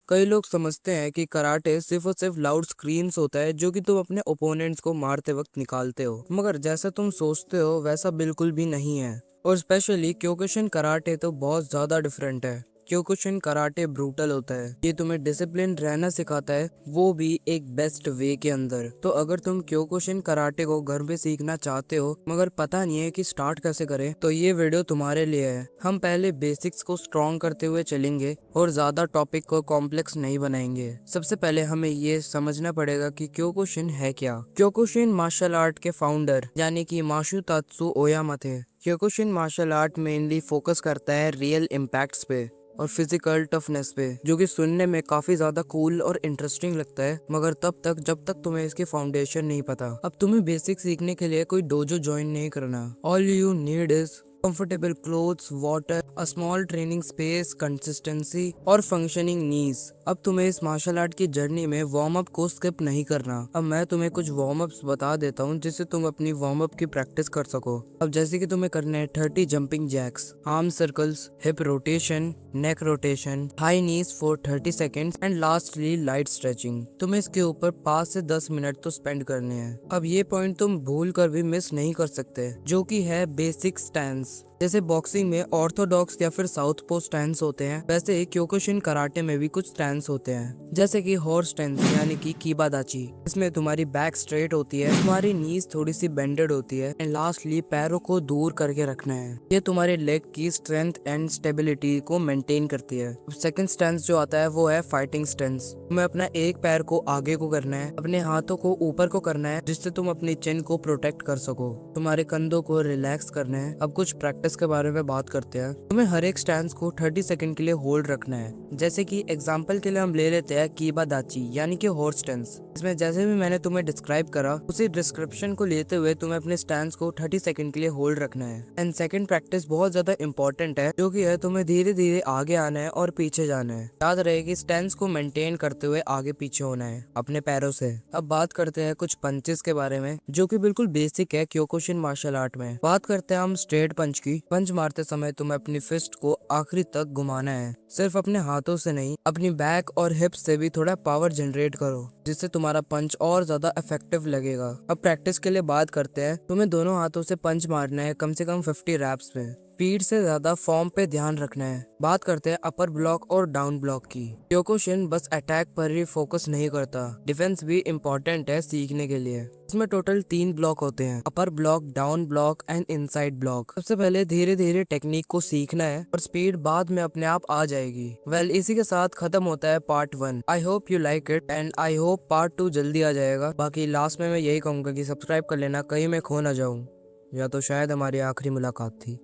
कई लोग समझते हैं कि कराटे सिर्फ और सिर्फ लाउड स्क्रीम्स होता है जो कि तुम अपने ओपोनेंट्स को मारते वक्त निकालते हो, मगर जैसा तुम सोचते हो वैसा बिल्कुल भी नहीं है। और स्पेशली क्योकुशिन कराटे तो बहुत ज्यादा डिफरेंट है। क्योकुशिन कराटे ब्रूटल होता है, ये तुम्हें डिसिप्लिन रहना सिखाता है, वो भी एक बेस्ट वे के अंदर। तो अगर तुम क्योकुशिन कराटे को घर में सीखना चाहते हो मगर पता नहीं है कि स्टार्ट कैसे करें, तो ये वीडियो तुम्हारे लिए है। हम पहले बेसिक्स को स्ट्रॉन्ग करते हुए चलेंगे और ज्यादा टॉपिक को कॉम्प्लेक्स नहीं बनाएंगे। सबसे पहले हमें ये समझना पड़ेगा कि क्योकुशिन है क्या। क्योकुशिन मार्शल आर्ट के फाउंडर यानी कि माशु तात्सु ओयामा थे। Kyokushin martial art mainly focus करता है रियल इम्पैक्ट्स पे और फिजिकल टफनेस पे, जो कि सुनने में काफी ज्यादा कूल और इंटरेस्टिंग लगता है, मगर तब तक जब तक तुम्हें इसकी फाउंडेशन नहीं पता। अब तुम्हें बेसिक सीखने के लिए कोई डोजो ज्वाइन नहीं करना। All you need is comfortable clothes, water, a small training space, consistency और functioning knees। अब तुम्हें इस मार्शल आर्ट की जर्नी में वार्म अप को स्किप नहीं करना। अब मैं तुम्हें कुछ वार्म अप्स बता देता हूँ जिससे तुम अपनी वार्म अप की प्रैक्टिस कर सको। अब जैसे कि तुम्हें करना है 30 jumping jacks, arm circles, hip rotation, neck rotation, high knees for 30 seconds and lastly light stretching. तुम्हें इसके ऊपर 5 से 10 मिनट तो स्पेंड करने हैं। अब ये पॉइंट तुम भूल कर भी मिस नहीं कर सकते, जो कि है बेसिक स्टैंस। जैसे बॉक्सिंग में ऑर्थोडॉक्स या फिर साउथ पो स्टैंस होते हैं, वैसे ही क्योकुशिन कराटे में भी कुछ स्टैंस होते हैं, जैसे कि हॉर्स स्टैंस यानी कि कीबादाची। इसमें तुम्हारी बैक स्ट्रेट होती है, तुम्हारी नीज थोड़ी सी बेंडेड होती है एंड लास्टली पैरों को दूर करके रखना है। ये तुम्हारे लेग की स्ट्रेंथ एंड स्टेबिलिटी को मेंटेन करती है। सेकंड स्टैंस जो आता है वो है फाइटिंग स्टैंस। तुम्हें अपना एक पैर को आगे को करना है, अपने हाथों को ऊपर को करना है, जिससे तुम अपनी चिन को प्रोटेक्ट कर सको। तुम्हारे कंधों को रिलैक्स करना है। अब कुछ प्रैक्टिस के बारे में बात करते हैं। तुम्हें हर एक स्टैंस को 30 सेकंड के लिए होल्ड रखना है। जैसे कि एग्जांपल के लिए हम ले लेते हैं कीबादाची यानी कि हॉर्स स्टैंस। इसमें जैसे भी मैंने तुम्हें डिस्क्राइब करा, उसी डिस्क्रिप्शन को लेते हुए तुम्हें अपने स्टैंस को 30 सेकंड के लिए होल्ड रखना है। एंड सेकंड प्रैक्टिस बहुत ज्यादा इंपॉर्टेंट है, जो कि है तुम्हें धीरे धीरे आगे आना है और पीछे जाना है। याद रहे कि स्टैंस को मेंटेन करते हुए आगे पीछे होना है अपने पैरों से। अब बात करते हैं कुछ पंचेस के बारे में, जो कि बिल्कुल बेसिक है क्योकुशिन मार्शल आर्ट में। बात करते हैं हम स्ट्रेट पंच की। पंच मारते समय तुम्हें अपनी फिस्ट को आखिरी तक घुमाना है। सिर्फ अपने हाथों से नहीं, अपनी बैक और हिप्स से भी थोड़ा पावर जनरेट करो, जिससे तुम्हारा पंच और ज्यादा इफेक्टिव लगेगा। अब प्रैक्टिस के लिए बात करते हैं। तुम्हें दोनों हाथों से पंच मारना है कम से कम 50 रैप्स में। स्पीड से ज्यादा फॉर्म पे ध्यान रखना है। बात करते हैं अपर ब्लॉक और डाउन ब्लॉक की। क्योकुशिन बस अटैक पर ही फोकस नहीं करता, डिफेंस भी इम्पोर्टेंट है सीखने के लिए। इसमें टोटल 3 ब्लॉक होते हैं, upper block, down block and inside block. सबसे पहले धीरे धीरे टेक्निक को सीखना है और स्पीड बाद में अपने आप आ जाएगी। वेल, इसी के साथ खत्म होता है part 1। I hope you like it and I hope part 2 जल्दी आ जाएगा। बाकी लास्ट में मैं यही कहूंगा कि सब्सक्राइब कर लेना, कहीं मैं खो ना जाऊं, या तो शायद हमारी आखिरी मुलाकात थी।